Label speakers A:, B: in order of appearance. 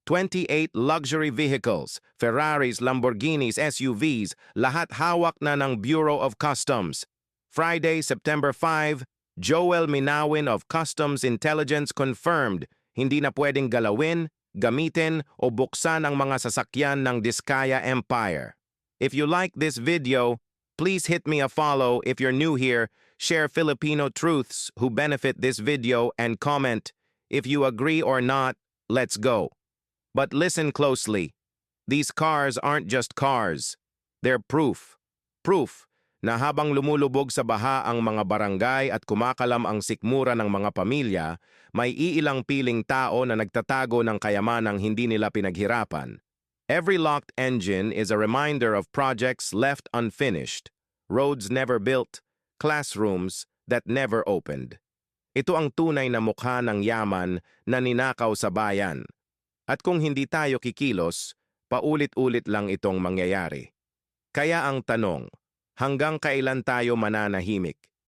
A: 28 luxury vehicles, Ferraris, Lamborghinis, SUVs, lahat hawak na ng Bureau of Customs. Friday, September 5, Joel Minawin of Customs Intelligence confirmed hindi na pwedeng galawin, gamitin o buksan ang mga sasakyan ng Diskaya Empire. If you like this video, please hit me a follow. If you're new here, share Filipino truths who benefit this video and comment. If you agree or not, let's go. But listen closely. These cars aren't just cars. They're proof. Proof na habang lumulubog sa baha ang mga barangay at kumakalam ang sikmura ng mga pamilya, may iilang piling tao na nagtatago ng kayamanang hindi nila pinaghirapan. Every locked engine is a reminder of projects left unfinished, roads never built, classrooms that never opened. Ito ang tunay na mukha ng yaman na ninakaw sa bayan. At kung hindi tayo kikilos, paulit-ulit lang itong mangyayari. Kaya ang tanong, hanggang kailan tayo mananahimik?